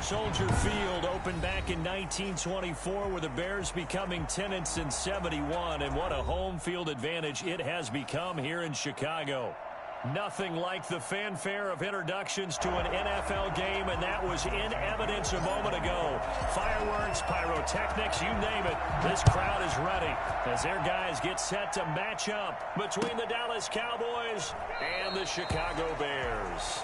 Soldier Field opened back in 1924 with the Bears becoming tenants in 71, and what a home field advantage it has become here in Chicago. Nothing like the fanfare of introductions to an NFL game, and that was in evidence a moment ago. Fireworks, pyrotechnics, you name it. This crowd is ready as their guys get set to match up between the Dallas Cowboys and the Chicago Bears.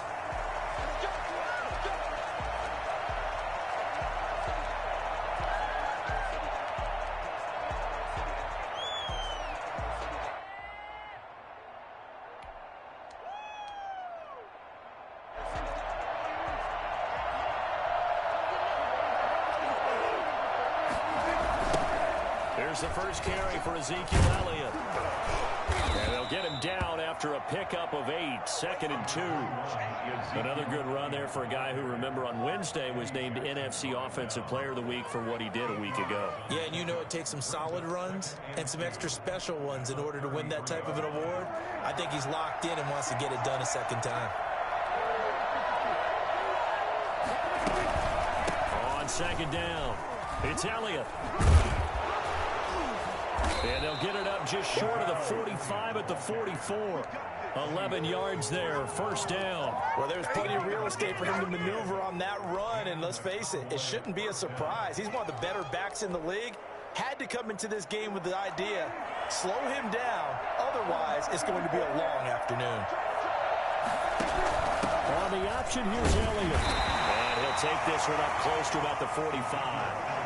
Here's the first carry for Ezekiel Elliott. And they'll get him down after a pickup of 8, 2nd and 2. Another good run there for a guy who, remember, on Wednesday was named NFC Offensive Player of the Week for what he did a week ago. Yeah, and you know it takes some solid runs and some extra special ones in order to win that type of an award. I think he's locked in and wants to get it done a second time. On 2nd down, it's Elliott. And they'll get it up just short of the 45 at the 44. 11 yards there, 1st down. Well, there's plenty of real estate for him to maneuver on that run, and let's face it, it shouldn't be a surprise. He's one of the better backs in the league. Had to come into this game with the idea, slow him down, otherwise it's going to be a long afternoon. On the option, here's Elliott. And he'll take this one up close to about the 45.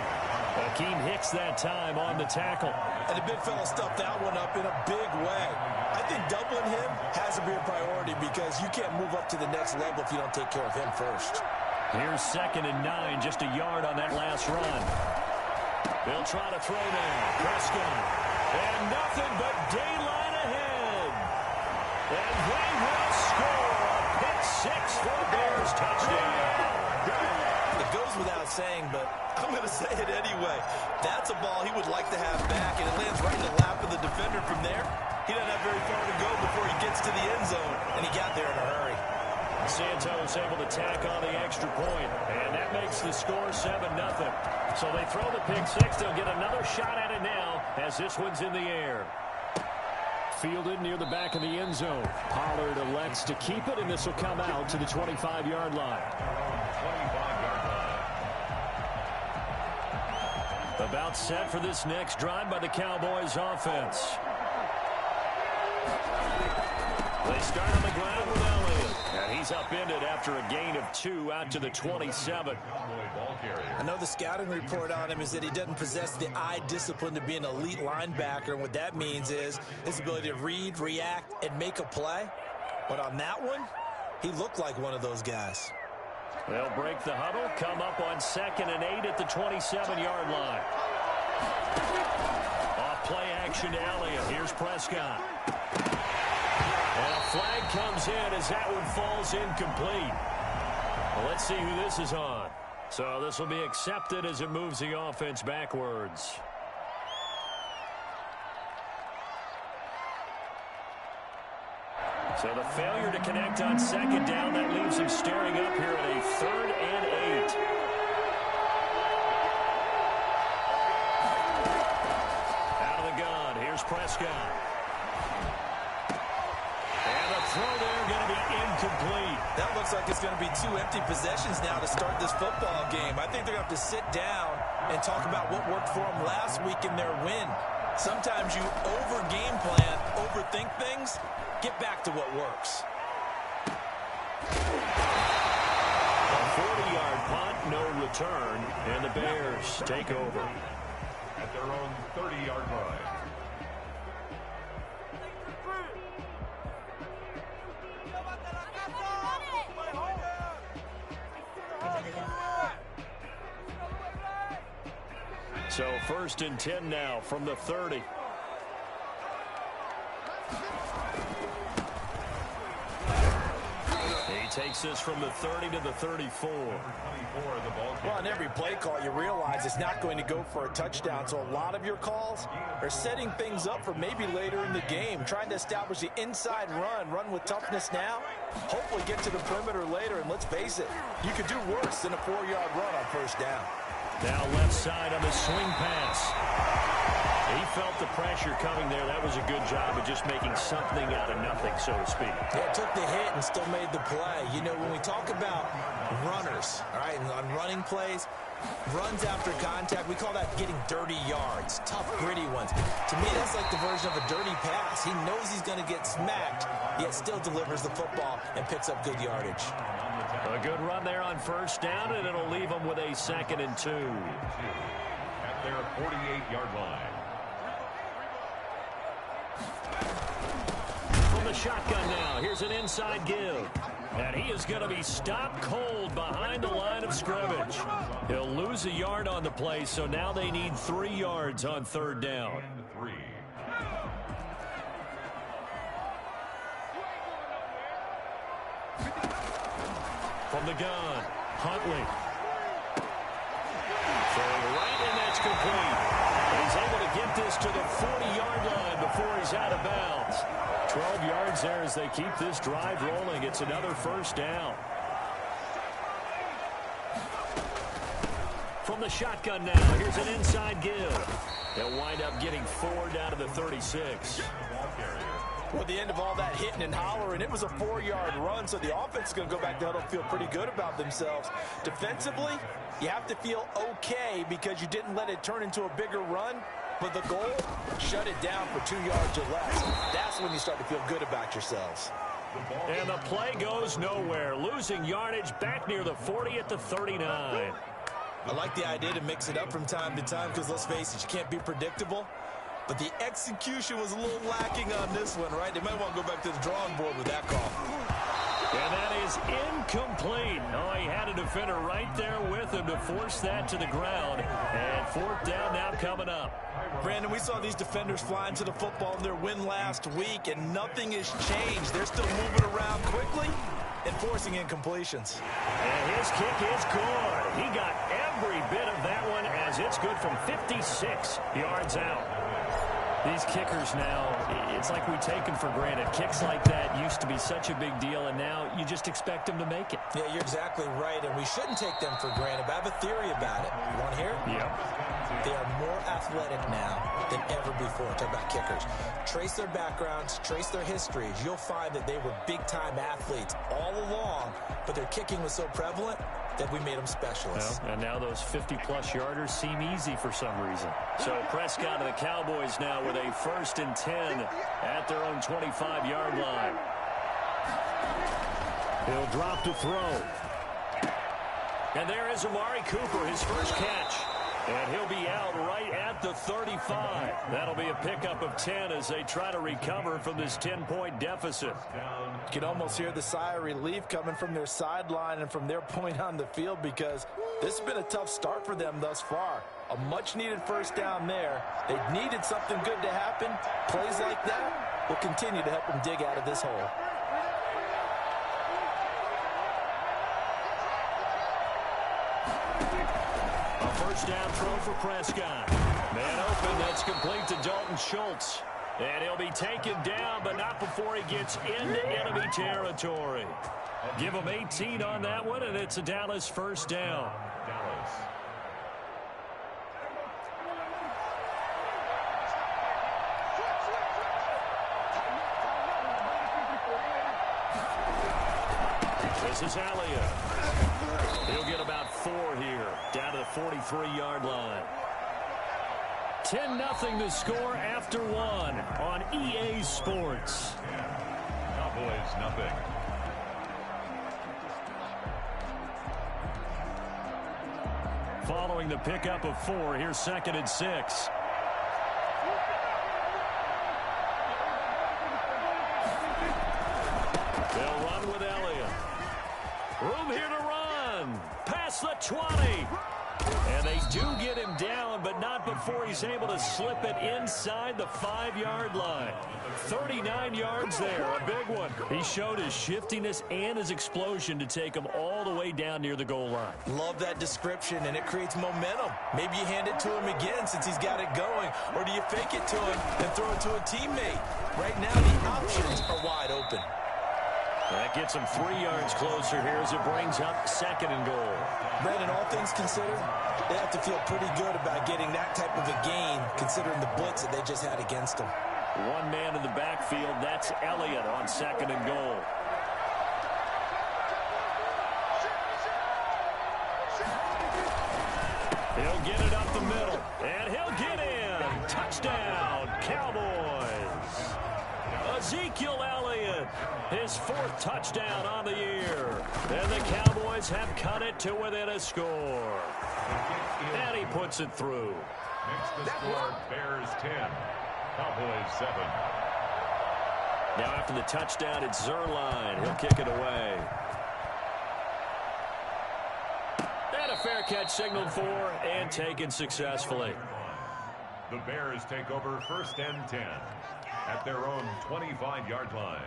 Akeem Hicks that time on the tackle. And the big fella stuffed that one up in a big way. I think doubling him has to be a priority because you can't move up to the next level if you don't take care of him first. Here's 2nd and 9, just a yard on that last run. They'll try to throw now. Prescott. And nothing but daylight ahead. And they will score a pick 6 for the Bears touchdown. It goes without saying, but I'm going to say it anyway. That's a ball he would like to have back, and it lands right in the lap of the defender from there. He doesn't have very far to go before he gets to the end zone, and he got there in a hurry. Santos able to tack on the extra point, and that makes the score 7-0. So they throw the pick 6. They'll get another shot at it now as this one's in the air. Fielded near the back of the end zone. Pollard elects to keep it, and this will come out to the 25-yard line. About set for this next drive by the Cowboys offense. They start on the ground with Elliott. And he's upended after a gain of 2 out to the 27. I know the scouting report on him is that he doesn't possess the eye discipline to be an elite linebacker. And what that means is his ability to read, react, and make a play. But on that one, he looked like one of those guys. They'll break the huddle, come up on 2nd and 8 at the 27-yard line. Off play action to Elliott. Here's Prescott. And a flag comes in as that one falls incomplete. Well, let's see who this is on. So this will be accepted as it moves the offense backwards. So the failure to connect on 2nd down, that leaves him staring up here at a 3rd and 8. Out of the gun, here's Prescott. And the throw there going to be incomplete. That looks like it's going to be 2 empty possessions now to start this football game. I think they're going to have to sit down and talk about what worked for them last week in their win. Sometimes you over-game plan, overthink things. Get back to what works. A 40-yard punt, no return, and the Bears take over. At their own 30-yard line. So 1st and 10 now from the 30. He takes this from the 30 to the 34. Well, on every play call, you realize it's not going to go for a touchdown. So a lot of your calls are setting things up for maybe later in the game, trying to establish the inside run with toughness now, hopefully get to the perimeter later. And let's face it, you could do worse than a 4-yard run on first down. Now left side on the swing pass. He felt the pressure coming there. That was a good job of just making something out of nothing, so to speak. Yeah, took the hit and still made the play. You know, when we talk about runners, all right, and on running plays, runs after contact, we call that getting dirty yards, tough, gritty ones. To me, that's like the version of a dirty pass. He knows he's going to get smacked, yet still delivers the football and picks up good yardage. A good run there on first down, and it'll leave them with a 2nd and 2. At their 48-yard line. From the shotgun now, here's an inside give. And he is going to be stopped cold behind the line of scrimmage. He'll lose a yard on the play, so now they need 3 yards on 3rd down. From the gun, Huntley. Throwing right, and that's complete. He's able to get this to the 40-yard line before he's out of bounds. 12 yards there as they keep this drive rolling. It's another first down. From the shotgun now, here's an inside give. They'll wind up getting 4 down to the 36. Well, at the end of all that hitting and hollering, it was a 4-yard run, so the offense is going to go back to huddle and feel pretty good about themselves. Defensively, you have to feel okay because you didn't let it turn into a bigger run, but the goal, shut it down for 2 yards or less. That's when you start to feel good about yourselves. And the play goes nowhere, losing yardage back near the 40 at the 39. I like the idea to mix it up from time to time because, let's face it, you can't be predictable. But the execution was a little lacking on this one, right? They might want to go back to the drawing board with that call. And that is incomplete. Oh, he had a defender right there with him to force that to the ground. And 4th down now coming up. Brandon, we saw these defenders flying to the football in their win last week, and nothing has changed. They're still moving around quickly and forcing incompletions. And his kick is good. He got every bit of that one as it's good from 56 yards out. These kickers now, it's like we take them for granted. Kicks like that used to be such a big deal, and now you just expect them to make it. Yeah, you're exactly right, and we shouldn't take them for granted. But I have a theory about it. You want to hear it? Yep. They are more athletic now than ever before. Talk about kickers. Trace their backgrounds, trace their histories. You'll find that they were big-time athletes all along, but their kicking was so prevalent that we made them specialists. Well, and now those 50-plus yarders seem easy for some reason. So Prescott and the Cowboys now with a 1st and 10 at their own 25-yard line. He'll drop to throw. And there is Amari Cooper, his first catch. And he'll be out right at the 35. That'll be a pickup of 10 as they try to recover from this 10-point deficit. You can almost hear the sigh of relief coming from their sideline and from their point on the field because this has been a tough start for them thus far. A much-needed first down there. They needed something good to happen. Plays like that will continue to help them dig out of this hole. First down throw for Prescott. Man open, that's complete to Dalton Schultz. And he'll be taken down, but not before he gets into enemy territory. Give him 18 on that one, and it's a Dallas first down. This is Elliott. He'll get about 4 here, down to the 43-yard line. 10-0 the score after 1 on EA Sports. Cowboys, nothing. Following the pickup of 4, here's 2nd and 6. They'll run with Elliott. Room here to run. Past the 20. And they do get him down, but not before he's able to slip it inside the 5-yard line. 39 yards there, a big one. He showed his shiftiness and his explosion to take him all the way down near the goal line. Love that description, and it creates momentum. Maybe you hand it to him again since he's got it going, or do you fake it to him and throw it to a teammate? Right now, the options are wide open. That gets him 3 yards closer here as it brings up 2nd and goal. Brandon, all things considered, they have to feel pretty good about getting that type of a gain, considering the blitz that they just had against them. One man in the backfield, that's Elliott on 2nd and goal. He'll get it up the middle, and he'll get in. Touchdown, Cowboys. Ezekiel Elliott, his 4th touchdown on the year. And the Cowboys have cut it to within a score. And he puts it through. Makes the score Bears 10, Cowboys 7. Now after the touchdown, it's Zerline. He'll kick it away. And a fair catch signaled for and taken successfully. The Bears take over 1st and 10 at their own 25-yard line.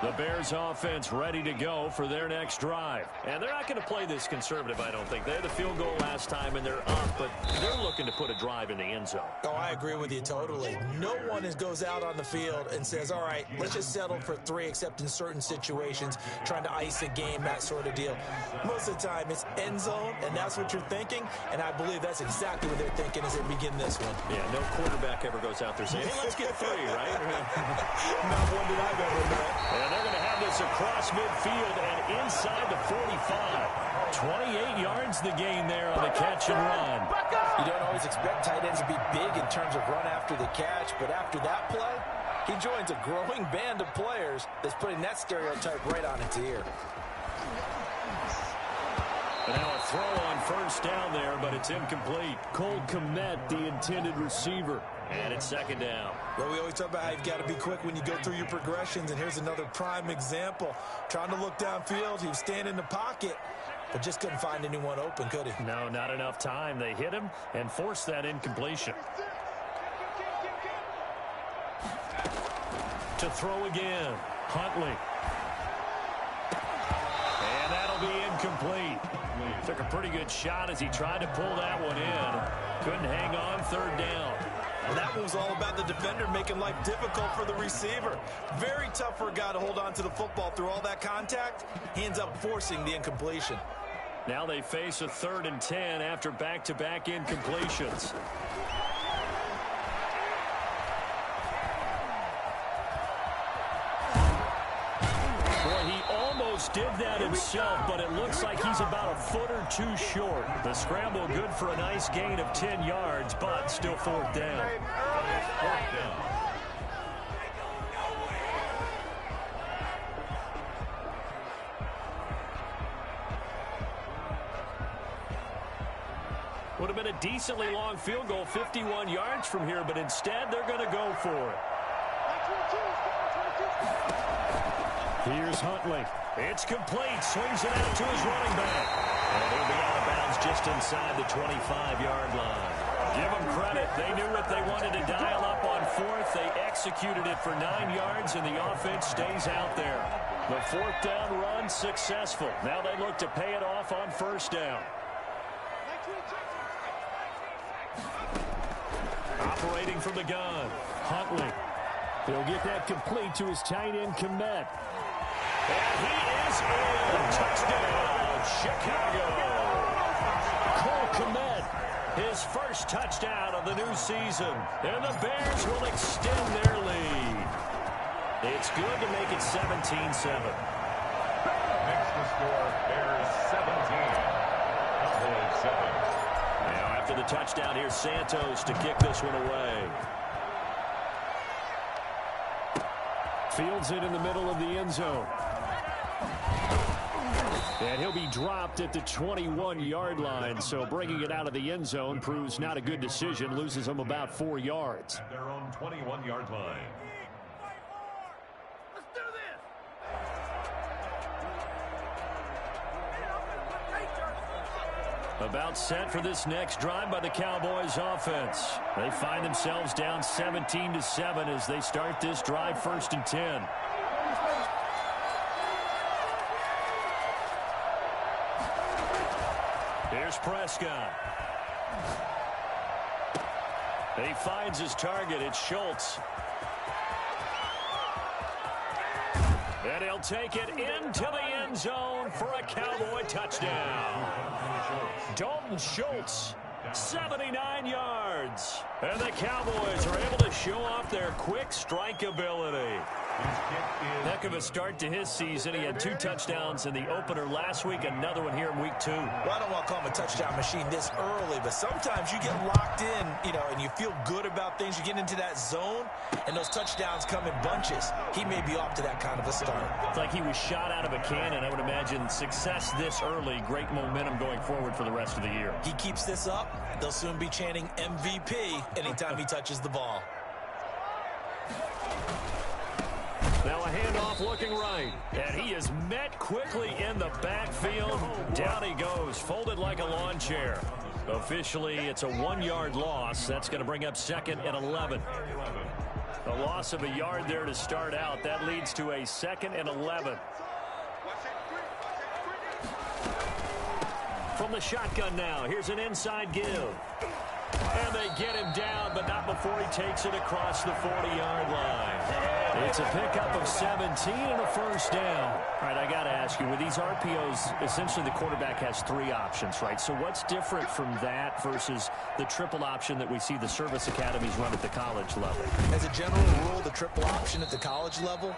The Bears offense ready to go for their next drive. And they're not going to play this conservative, I don't think. They had the field goal last time, and they're up, but they're looking to put a drive in the end zone. Oh, I agree with you totally. No one goes out on the field and says, all right, let's just settle for 3, except in certain situations, trying to ice a game, that sort of deal. Most of the time, it's end zone, and that's what you're thinking, and I believe that's exactly what they're thinking as they begin this one. Yeah, no quarterback ever goes out there saying, hey, let's get 3, right? Not one that I've ever met. And they're going to have this across midfield and inside the 45. 28 yards the gain there on the catch and run. You don't always expect tight ends to be big in terms of run after the catch, but after that play, he joins a growing band of players that's putting that stereotype right on its ear. And now a throw on 1st down there, but it's incomplete. Cole Kmet, the intended receiver. And it's 2nd down. Well, we always talk about how you've got to be quick when you go through your progressions, and here's another prime example. Trying to look downfield, he was standing in the pocket, but just couldn't find anyone open, could he? No, not enough time. They hit him and forced that incompletion. To throw again, Huntley. And that'll be incomplete. Took a pretty good shot as he tried to pull that one in. Couldn't hang on, 3rd down. Well, that one was all about the defender making life difficult for the receiver. Very tough for a guy to hold on to the football through all that contact. He ends up forcing the incompletion. Now they face a 3rd and 10 after back-to-back incompletions. Did that himself, but it looks like he's about a foot or 2 short. The scramble good for a nice gain of 10 yards, but still 4th down. 4th down. Would have been a decently long field goal, 51 yards from here, but instead they're going to go for it. Here's Huntley. It's complete. Swings it out to his running back. And he'll be out of bounds just inside the 25-yard line. Give them credit. They knew what they wanted to dial up on 4th. They executed it for 9 yards, and the offense stays out there. The 4th down run successful. Now they look to pay it off on 1st down. Operating from the gun, Huntley. He'll get that complete to his tight end, Kmet. And he is in. Touchdown, Chicago. Cole Kmet, his 1st touchdown of the new season. And the Bears will extend their lead. It's good to make it 17-7. Makes the score Bears 17, Cowboys 7. Now after the touchdown, here's Santos to kick this one away. Fields it in the middle of the end zone. And he'll be dropped at the 21-yard line, so bringing it out of the end zone proves not a good decision, loses them about 4 yards. At their own 21-yard line. About set for this next drive by the Cowboys offense. They find themselves down 17-7 as they start this drive, 1st and 10. Here's Prescott. He finds his target. It's Schultz. And he'll take it into the end zone for a Cowboy touchdown. Dalton Schultz, 79 yards. And the Cowboys are able to show off their quick strike ability. Heck of a start to his season. He had 2 touchdowns in the opener last week, another one here in week 2. Well, I don't want to call him a touchdown machine this early, but sometimes you get locked in, and you feel good about things. You get into that zone, and those touchdowns come in bunches. He may be off to that kind of a start. It's like he was shot out of a cannon. I would imagine success this early, great momentum going forward for the rest of the year. He keeps this up, they'll soon be chanting MVP anytime he touches the ball. Now a handoff looking right, and he is met quickly in the backfield. Down he goes, folded like a lawn chair. Officially, it's a 1-yard loss. That's going to bring up 2nd and 11. A loss of a yard there to start out. That leads to a 2nd and 11. From the shotgun now, here's an inside give. And they get him down, but not before he takes it across the 40-yard line. It's a pickup of 17 and a 1st down. All right, I got to ask you, with these RPOs, essentially the quarterback has 3 options, right? So what's different from that versus the triple option that we see the service academies run at the college level? As a general rule, the triple option at the college level,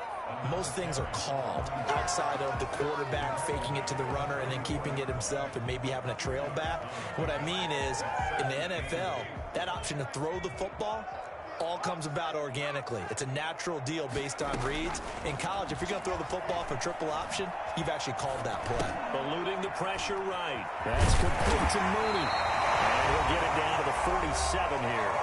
most things are called outside of the quarterback faking it to the runner and then keeping it himself and maybe having a trail back. What I mean is, in the NFL, that option to throw the football all comes about organically. It's a natural deal based on reads. In college, if you're going to throw the football for triple option, you've actually called that play. Eluding the pressure right. That's complete to Mooney. And he'll get it down to the 47 here.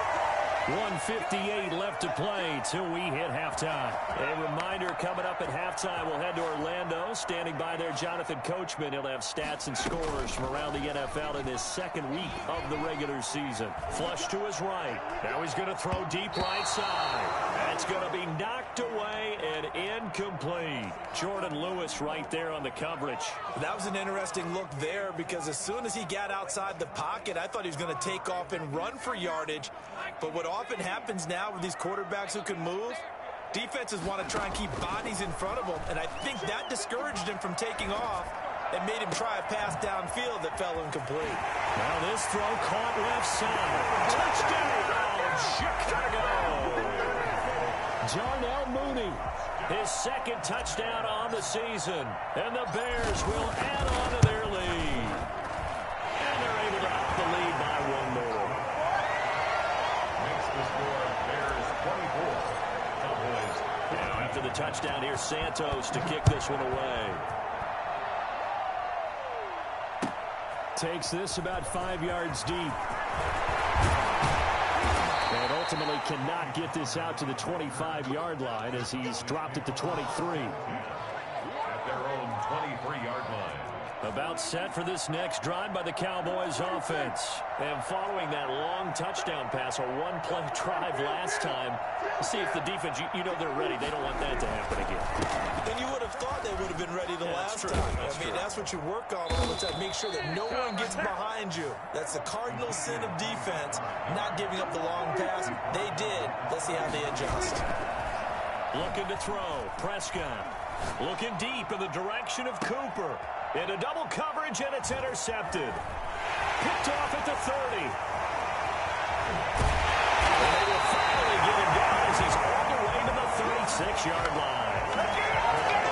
1:58 left to play till we hit halftime. A reminder coming up at halftime, we'll head to Orlando. Standing by there, Jonathan Coachman. He'll have stats and scores from around the NFL in his 2nd week of the regular season. Flush to his right. Now he's going to throw deep right side. That's going to be knocked away and incomplete. Jordan Lewis right there on the coverage. That was an interesting look there because as soon as he got outside the pocket, I thought he was going to take off and run for yardage. But what often happens now with these quarterbacks who can move, defenses want to try and keep bodies in front of them, and I think that discouraged him from taking off and made him try a pass downfield that fell incomplete. Now this throw caught left side. Touchdown, Chicago! Darnell Mooney, his 2nd touchdown on the season, and the Bears will add on to their lead. And they're able to up the lead by 1 more. Now after the touchdown, here's Santos to kick this one away. Takes this about 5 yards deep. And ultimately cannot get this out to the 25-yard line as he's dropped at the 23. At their own 23-yard line. About set for this next drive by the Cowboys offense. And following that long touchdown pass, a 1-play drive last time, see if the defense, you know they're ready. They don't want that to happen again. And you would have thought they would have been ready the last time. I mean, that's what you work on all the time. Make sure that no one gets behind you. That's the cardinal sin of defense, not giving up the long pass. They did. Let's see how they adjust. Looking to throw. Prescott looking deep in the direction of Cooper. Into double coverage, and it's intercepted. Picked off at the 30. And they will finally get him down as he's all the way to the 36-yard line.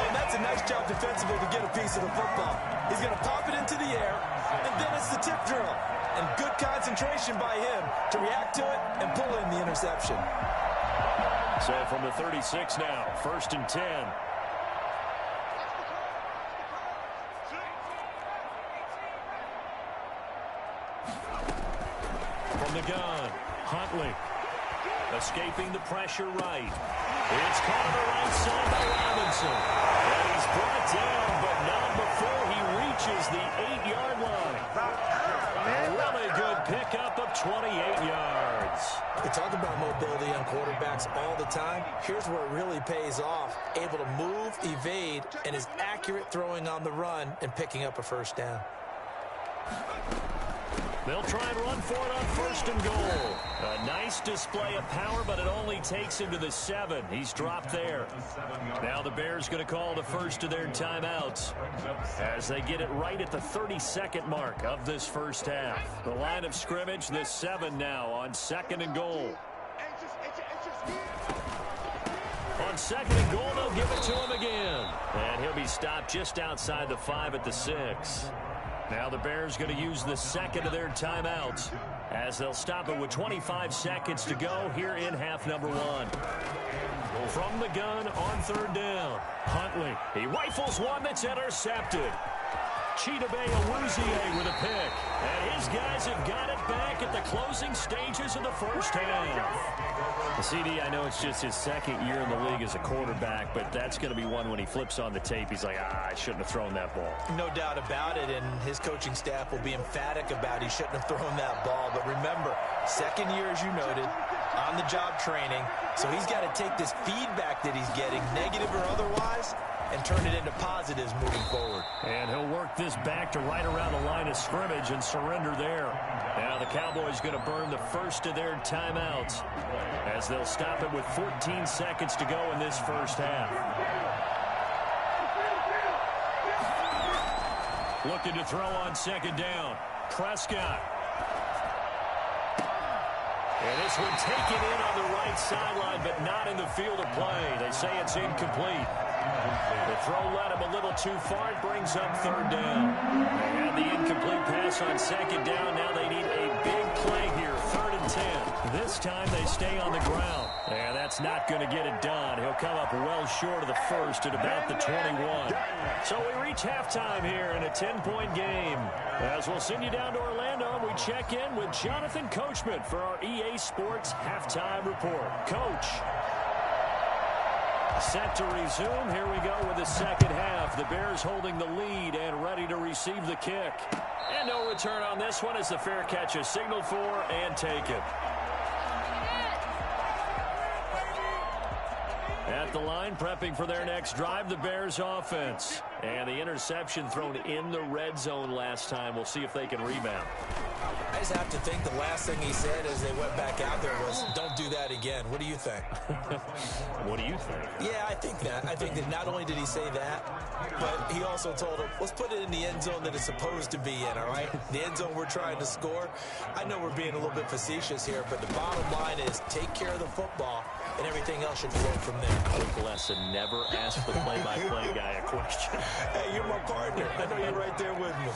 And that's a nice job defensively to get a piece of the football. He's going to pop it into the air, and then it's the tip drill. And good concentration by him to react to it and pull in the interception. So from the 36 now, 1st and 10. From the gun, Huntley escaping the pressure right. It's caught on the right side by Robinson. And he's brought down, but not before he reaches the 8-yard line. A really good pickup of 28 yards. We talk about mobility on quarterbacks all the time. Here's where it really pays off. Able to move, evade, and is accurate throwing on the run and picking up a first down. They'll try and run for it on 1st and goal. A nice display of power, but it only takes him to the 7. He's dropped there. Now the Bears going to call the first of their timeouts as they get it right at the 32nd mark of this first half. The line of scrimmage, the 7 now on 2nd and goal. On 2nd and goal, they'll give it to him again. And he'll be stopped just outside the 5 at the 6. Now the Bears going to use the 2nd of their timeouts as they'll stop it with 25 seconds to go here in half number 1. From the gun on 3rd down, Huntley. He rifles one that's intercepted. Chidobe Awuzie with a pick. And his guys have got it back at the closing stages of the first half. CD, I know it's just his 2nd year in the league as a quarterback, but that's going to be one when he flips on the tape. He's like, I shouldn't have thrown that ball. No doubt about it, and his coaching staff will be emphatic about he shouldn't have thrown that ball. But remember, 2nd year, as you noted, on-the-job training, so he's got to take this feedback that he's getting, negative or otherwise, and turn it into positives moving forward. And he'll work this back to right around the line of scrimmage and surrender there. Now the Cowboys going to burn the first of their timeouts as they'll stop it with 14 seconds to go in this first half. Looking to throw on 2nd down. Prescott. And this one taken in on the right sideline, but not in the field of play. They say it's incomplete. The throw led him a little too far. It brings up 3rd down. They had the incomplete pass on 2nd down. Now they need a big play here. 3rd and 10. This time they stay on the ground. And that's not going to get it done. He'll come up well short of the first at about the 21. So we reach halftime here in a 10-point game. As we'll send you down to Orlando, and we check in with Jonathan Coachman for our EA Sports Halftime Report. Coach. Set to resume. Here we go with the 2nd half. The Bears holding the lead and ready to receive the kick. And no return on this one as the fair catch is signaled for and taken. At the line, prepping for their next drive, the Bears offense. And the interception thrown in the red zone last time. We'll see if they can rebound. I just have to think the last thing he said as they went back out there was, don't do that again. What do you think? What do you think? Yeah, I think that. I think that not only did he say that, but he also told him, let's put it in the end zone that it's supposed to be in, all right? The end zone we're trying to score. I know we're being a little bit facetious here, but the bottom line is take care of the football, and everything else should flow from there. Quick lesson, never ask the play-by-play guy a question. Hey, you're my partner. I know you're right there with me.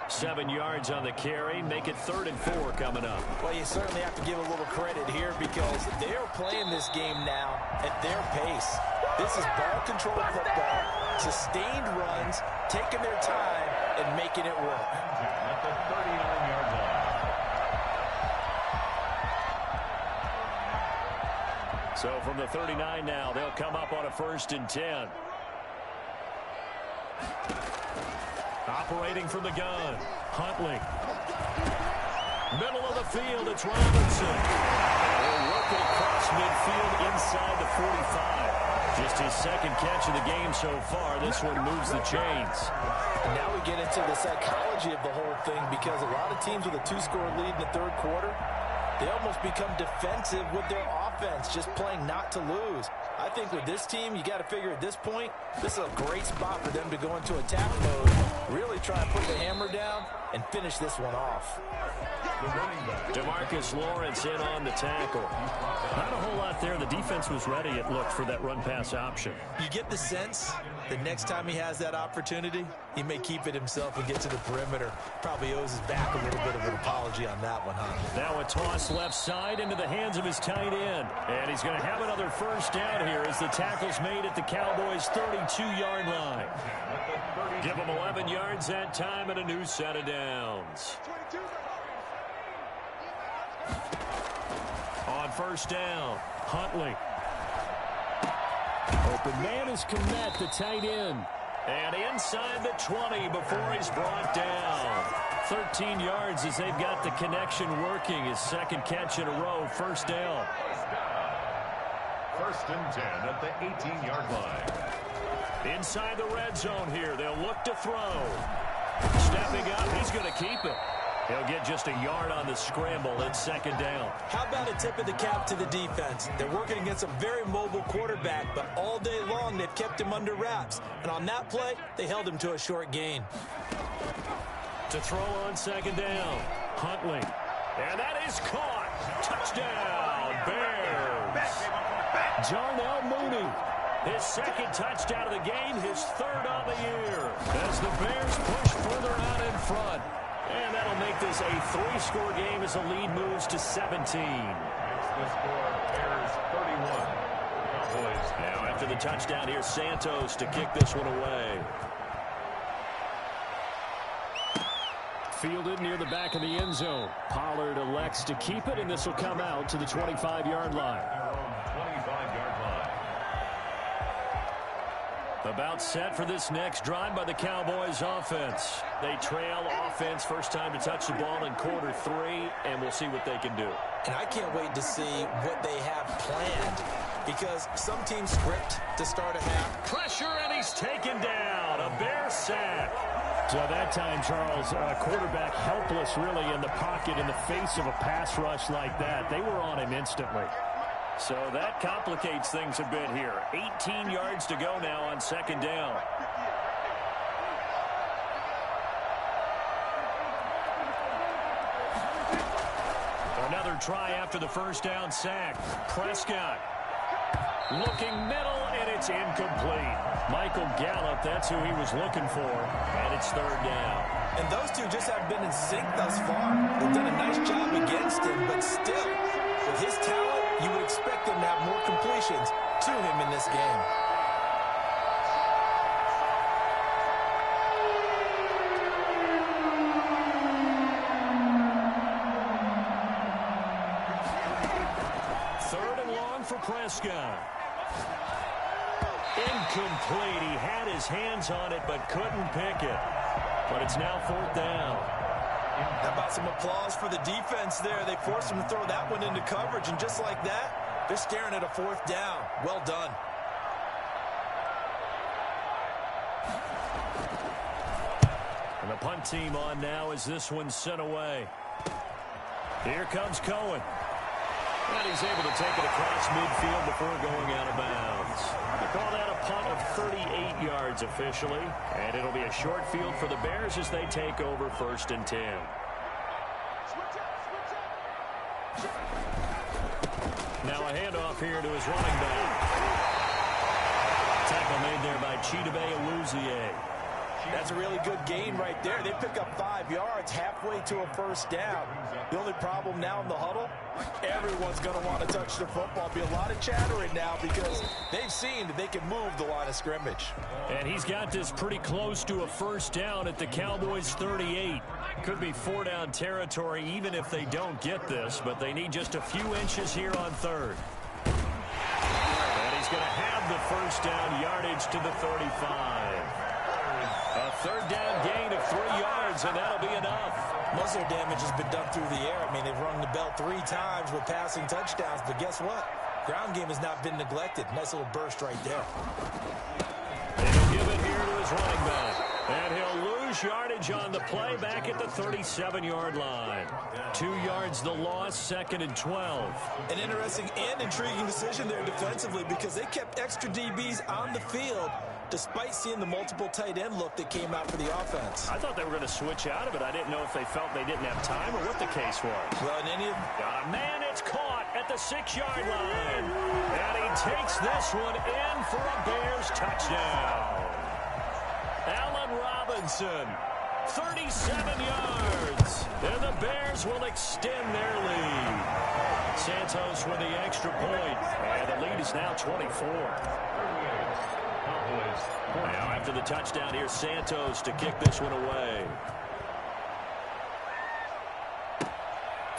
7 yards on the carry. Make it 3rd and 4 coming up. Well, you certainly have to give a little credit here because they're playing this game now at their pace. This is ball-controlled football, sustained runs, taking their time, and making it work. At the 39-yard line. So from the 39 now, they'll come up on a 1st and 10. Operating from the gun, Huntley. Middle of the field, it's Robinson. They'll work it across midfield inside the 45. Just his 2nd catch of the game so far. This one moves the chains. And now we get into the psychology of the whole thing because a lot of teams with a 2-score lead in the 3rd quarter, they almost become defensive with their offense, just playing not to lose. I think with this team, you got to figure at this point, this is a great spot for them to go into attack mode, really try and put the hammer down and finish this one off. DeMarcus Lawrence in on the tackle. Not a whole lot there. The defense was ready, it looked, for that run-pass option. You get the sense that next time he has that opportunity, he may keep it himself and get to the perimeter. Probably owes his back a little bit of an apology on that one, huh? Now a toss left side into the hands of his tight end. And he's going to have another first down here as the tackle's made at the Cowboys' 32-yard line. Give them 11 yards that time and a new set of downs. On 1st down, Huntley. Open man is Komet, the tight end. And inside the 20 before he's brought down. 13 yards as they've got the connection working. His second catch in a row, first down. First and 10 at the 18-yard line. Inside the red zone here. They'll look to throw. Stepping up, he's going to keep it. He'll get just a yard on the scramble. It's second down. How about a tip of the cap to the defense? They're working against a very mobile quarterback, but all day long they've kept him under wraps. And on that play, they held him to a short gain. To throw on second down, Huntley. And that is caught. Touchdown, Bears. Jarnell Mooney. His second touchdown of the game, his third on the year. As the Bears push further out in front. And that'll make this a 3-score game as the lead moves to 17. Makes the score Bears 31. Cowboys. Now after the touchdown, here's Santos to kick this one away. Fielded near the back of the end zone. Pollard elects to keep it, and this will come out to the 25-yard line. 25-yard line. About set for this next drive by the Cowboys offense. They trail offense, first time to touch the ball in quarter 3, and we'll see what they can do. And I can't wait to see what they have planned, because some teams script to start a half. Pressure, and he's taken down. A Bear sack. So that time, Charles, quarterback helpless really in the pocket in the face of a pass rush like that. They were on him instantly. So that complicates things a bit here. 18 yards to go now on second down. Another try after the first down sack. Prescott looking middle, and it's incomplete. Michael Gallup, that's who he was looking for, and it's third down. And those two just have been in sync thus far. They've done a nice job against him, but still, with his talent, you would expect him to have more completions to him in this game. Third and long for Prescott. Incomplete. He had his hands on it but couldn't pick it. But it's now fourth down. How about some applause for the defense there? They forced him to throw that one into coverage, and just like that, they're staring at a fourth down. Well done. And the punt team on now as this one's sent away. Here comes Cohen. And he's able to take it across midfield before going out of bounds. They call that a punt of 38 yards officially. And it'll be a short field for the Bears as they take over first and 10. Now a handoff here to his running back. Tackle made there by Chidobe Awuzie. That's a really good gain right there. They pick up 5 yards halfway to a first down. The only problem now in the huddle, everyone's going to want to touch the football. Be a lot of chattering now because they've seen that they can move the line of scrimmage. And he's got this pretty close to a first down at the Cowboys 38. Could be 4-down territory even if they don't get this, but they need just a few inches here on third. And he's going to have the first down yardage to the 35. A third down gain of 3 yards, and that'll be enough. Most of their damage has been done through the air. I mean, they've rung the bell 3 times with passing touchdowns, but guess what? Ground game has not been neglected. Nice little burst right there. And he'll give it here to his running back. And he'll lose yardage on the play back at the 37-yard line. 2 yards the loss, second and 12. An interesting and intriguing decision there defensively because they kept extra DBs on the field despite seeing the multiple tight end look that came out for the offense. I thought they were going to switch out of it. I didn't know if they felt they didn't have time or what the case was. Well, in any... Got a man, it's caught at the 6-yard line. And he takes this one in for a Bears touchdown. Allen Robinson, 37 yards. And the Bears will extend their lead. Santos with the extra point. And the lead is now 24. Now after the touchdown, here's Santos to kick this one away.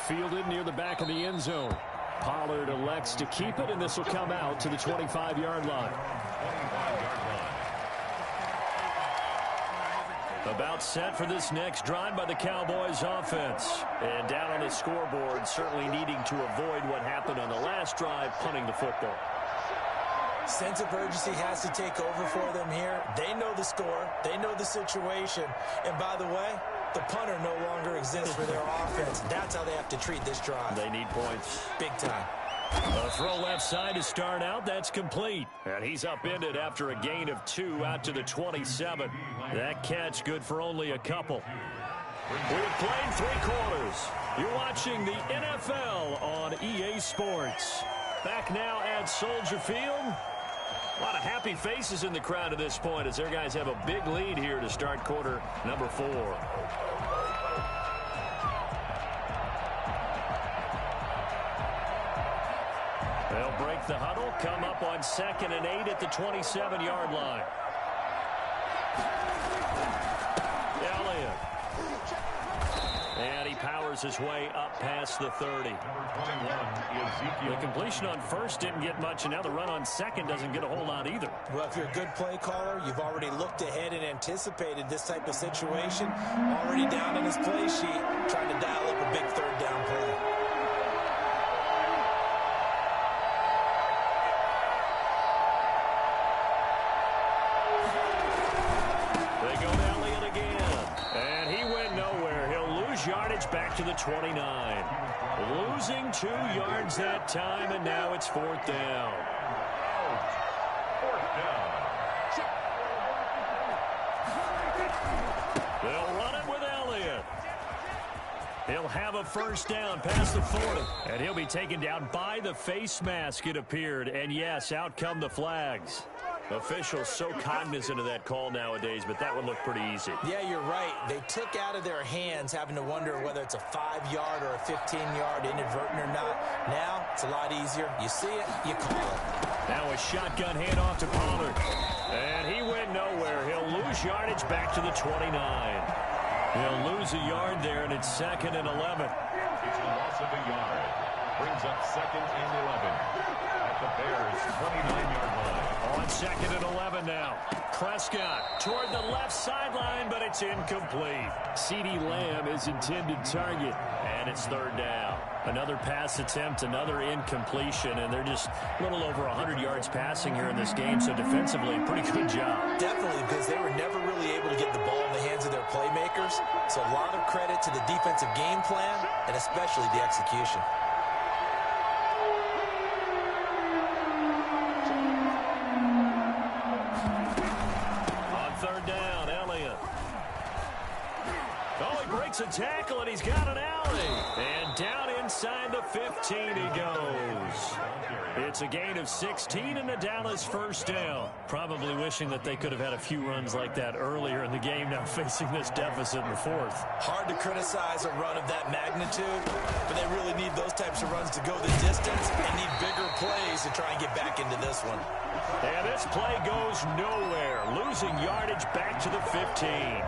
Fielded near the back of the end zone. Pollard elects to keep it, and this will come out to the 25-yard line. About set for this next drive by the Cowboys offense. And down on the scoreboard, certainly needing to avoid what happened on the last drive, punting the football. Sense of urgency has to take over for them here. They know the score. They know the situation. And by the way, the punter no longer exists for their offense. That's how they have to treat this drive. They need points. Big time. A throw left side to start out. That's complete. And he's upended after a gain of 2 out to the 27. That catch good for only a couple. We have played 3 quarters. You're watching the NFL on EA Sports. Back now at Soldier Field. A lot of happy faces in the crowd at this point as their guys have a big lead here to start quarter number 4. They'll break the huddle, come up on 2nd and 8 at the 27-yard line. Elliott. And he powers his way up past the 30. The completion on first didn't get much, and now the run on second doesn't get a whole lot either. Well, if you're a good play caller, you've already looked ahead and anticipated this type of situation. Already down on his play sheet, trying to dial up a big third down play. Yardage back to the 29. Losing 2 yards that time, and now it's 4th down. They'll run it with Elliott. He'll have a first down past the 40. And he'll be taken down by the face mask, it appeared. And yes, out come the flags. Officials so cognizant of that call nowadays, but that would look pretty easy. Yeah, you're right. They took out of their hands having to wonder whether it's a 5-yard or a 15-yard inadvertent or not. Now, it's a lot easier. You see it, you call it. Now a shotgun handoff to Pollard. And he went nowhere. He'll lose yardage back to the 29. He'll lose a yard there, and it's 2nd and 11. It's a loss of a yard. Brings up 2nd and 11 at the Bears' 29-yard line. On 2nd and 11 now. Prescott toward the left sideline, but it's incomplete. CeeDee Lamb is intended target, and it's 3rd down. Another pass attempt, another incompletion, and they're just a little over 100 yards passing here in this game, so defensively, pretty good job. Definitely, because they were never really able to get the ball in the hands of their playmakers, so a lot of credit to the defensive game plan, and especially the execution. A tackle, and he's got an alley. And down inside the 15 he goes. It's a gain of 16 and a Dallas first down. Probably wishing that they could have had a few runs like that earlier in the game, now facing this deficit in the 4th. Hard to criticize a run of that magnitude, but they really need those types of runs to go the distance and need bigger plays to try and get back into this one. And this play goes nowhere. Losing yardage back to the 15.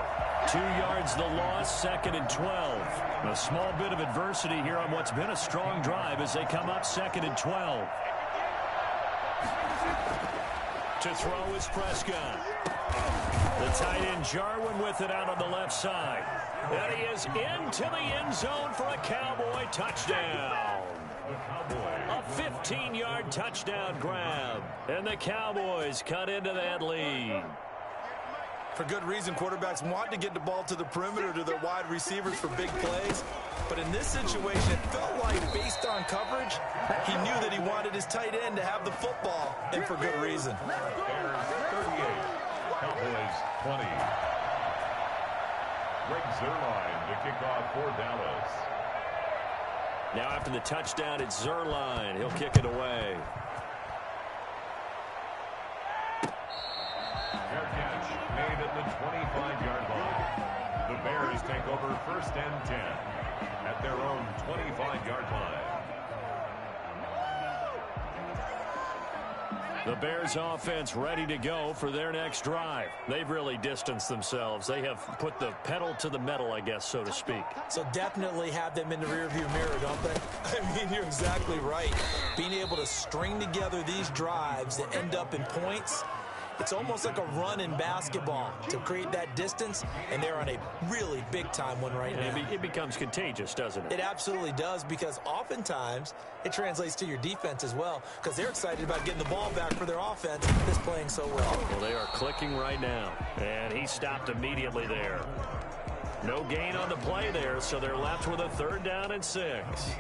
2 yards the loss, 2nd and 12. A small bit of adversity here on what's been a strong drive as they come up 2nd and 12. To throw is Prescott. The tight end Jarwin with it out on the left side. And he is into the end zone for a Cowboy touchdown. A 15-yard touchdown grab. And the Cowboys cut into that lead. For good reason, quarterbacks want to get the ball to the perimeter to their wide receivers for big plays. But in this situation, it felt like, based on coverage, he knew that he wanted his tight end to have the football, and for good reason. Bears 38, Cowboys 20. Greg Zuerlein to kick off for Dallas. Now after the touchdown, it's Zuerlein. He'll kick it away. Made at the 25-yard line. The Bears take over 1st and 10 at their own 25-yard line. The Bears offense ready to go for their next drive. They've really distanced themselves. They have put the pedal to the metal, I guess, so to speak. So definitely have them in the rearview mirror, don't they? I mean, you're exactly right. Being able to string together these drives that end up in points It's almost like a run in basketball to create that distance, and they're on a really big-time one right now. It becomes contagious, doesn't it? It absolutely does, because oftentimes it translates to your defense as well, because they're excited about getting the ball back for their offense that's playing so well. Well, they are clicking right now, and he stopped immediately there. No gain on the play there, so they're left with a 3rd down and 6.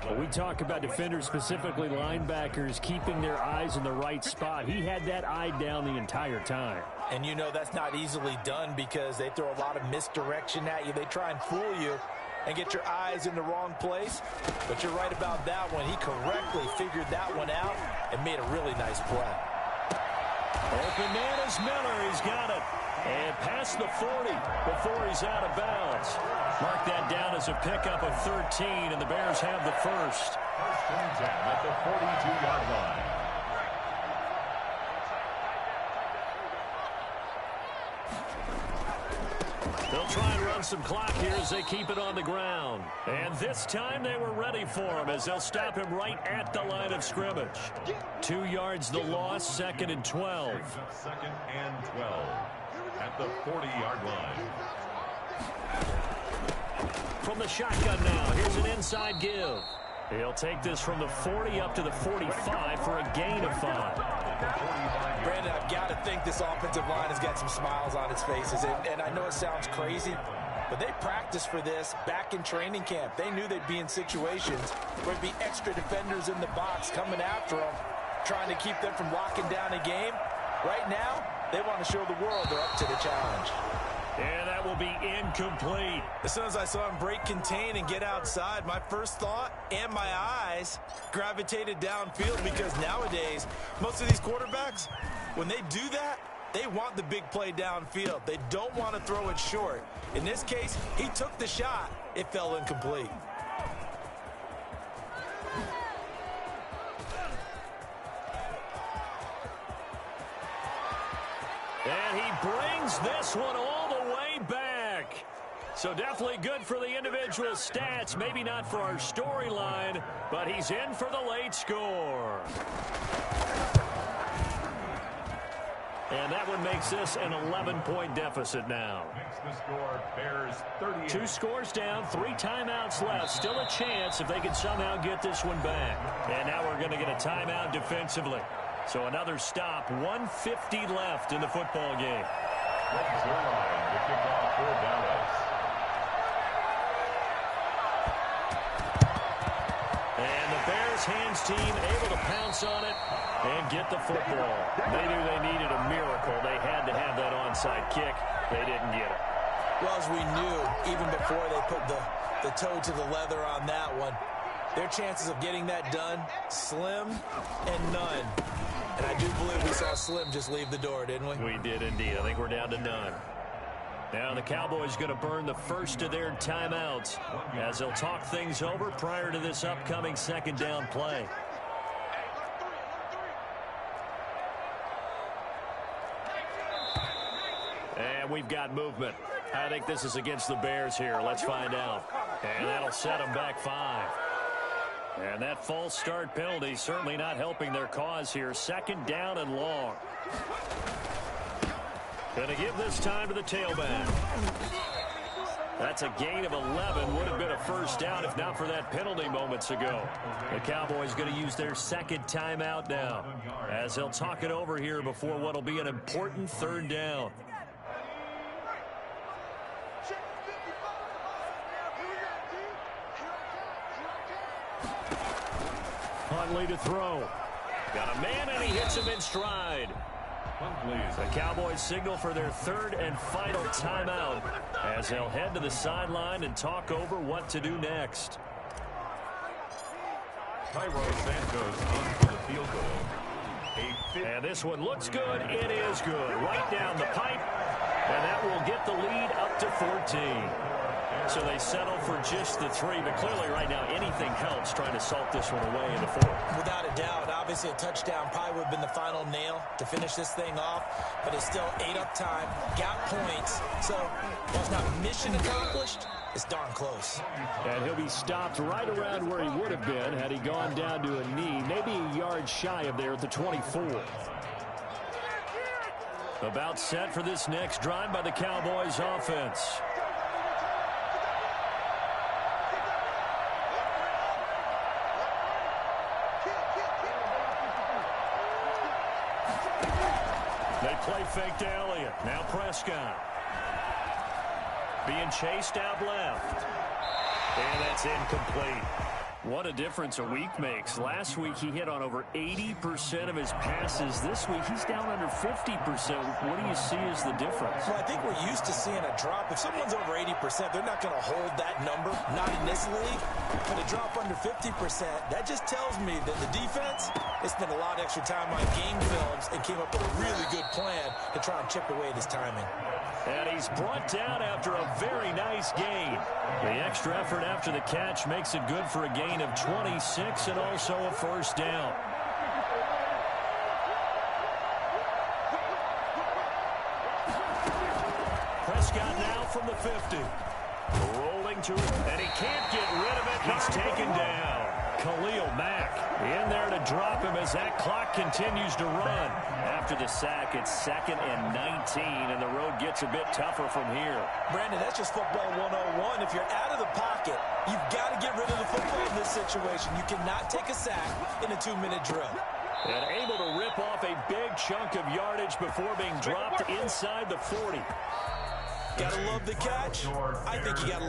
Well, we talk about defenders, specifically linebackers, keeping their eyes in the right spot. He had that eye down the entire time. And you know that's not easily done because they throw a lot of misdirection at you. They try and fool you and get your eyes in the wrong place. But you're right about that one. He correctly figured that one out and made a really nice play. Open man is Miller. He's got it. And past the 40 before he's out of bounds. Mark that down as a pickup of 13, and the Bears have the first. 1st and 10 at the 42-yard line. They'll try and run some clock here as they keep it on the ground. And this time they were ready for him as they'll stop him right at the line of scrimmage. 2 yards the loss, 2nd and 12. 2nd and 12 at the 40-yard line. From the shotgun now, here's an inside give. He'll take this from the 40 up to the 45 for a gain of 5. Brandon, I've got to think this offensive line has got some smiles on its faces. And I know it sounds crazy, but they practiced for this back in training camp. They knew they'd be in situations where there'd be extra defenders in the box coming after them, trying to keep them from locking down a game. Right now, they want to show the world they're up to the challenge. And that will be incomplete. As soon as I saw him break contain and get outside, my first thought and my eyes gravitated downfield, because nowadays, most of these quarterbacks, when they do that, they want the big play downfield. They don't want to throw it short. In this case, he took the shot. It fell incomplete. And he brings this one all the way back. So definitely good for the individual stats. Maybe not for our storyline, but he's in for the late score. And that one makes this an 11-point deficit now. Makes the score Bears 38. 2 scores down, 3 timeouts left. Still a chance if they can somehow get this one back. And now we're going to get a timeout defensively. So another stop, 1:50 left in the football game. From the line to kick off for Dallas. And the Bears hands team able to pounce on it and get the football. They knew they needed a miracle. They had to have that onside kick. They didn't get it. Well, as we knew, even before they put the toe to the leather on that one, their chances of getting that done, slim and none. And I do believe we saw Slim just leave the door, didn't we? We did indeed. I think we're down to none. Now the Cowboys going to burn the first of their timeouts as they'll talk things over prior to this upcoming 2nd down play. And we've got movement. I think this is against the Bears here. Let's find out. And that'll set them back 5. And that false start penalty certainly not helping their cause here. 2nd down and long. Going to give this time to the tailback. That's a gain of 11. Would have been a first down if not for that penalty moments ago. The Cowboys going to use their 2nd timeout now as they'll talk it over here before what will be an important 3rd down. Huntley to throw. Got a man, and he hits him in stride. The Cowboys signal for their 3rd and final timeout as they'll head to the sideline and talk over what to do next. Cairo Santos in for the field goal. And this one looks good. It is good. Right down the pipe. And that will get the lead up to 14. So they settle for just the 3, but clearly right now anything helps trying to salt this one away in the 4th. Without a doubt, obviously a touchdown probably would have been the final nail to finish this thing off, but it's still 8 up time, got points, so while it's not mission accomplished, it's darn close. And he'll be stopped right around where he would have been had he gone down to a knee, maybe a yard shy of there at the 24. About set for this next drive by the Cowboys offense. They play fake to Elliott. Now Prescott. Being chased out left. And that's incomplete. What a difference a week makes. Last week he hit on over 80% of his passes. This week he's down under 50%. What do you see as the difference? Well, I think we're used to seeing a drop. If someone's over 80%, they're not going to hold that number, not in this league. But a drop under 50%, that just tells me that the defense has spent a lot of extra time on game films and came up with a really good plan to try and chip away at his timing. And he's brought down after a very nice gain. The extra effort after the catch makes it good for a gain of 26 and also a first down. Prescott now from the 50. Rolling to it, and he can't get rid of it. He's taken down. Khalil Mack in there to drop him as that clock continues to run. After the sack, it's 2nd and 19, and the road gets a bit tougher from here. Brandon, that's just football 101. If you're out of the pocket, you've got to get rid of the football in this situation. You cannot take a sack in a 2-minute drill. And able to rip off a big chunk of yardage before being dropped inside the 40. Gotta love the catch. I think you gotta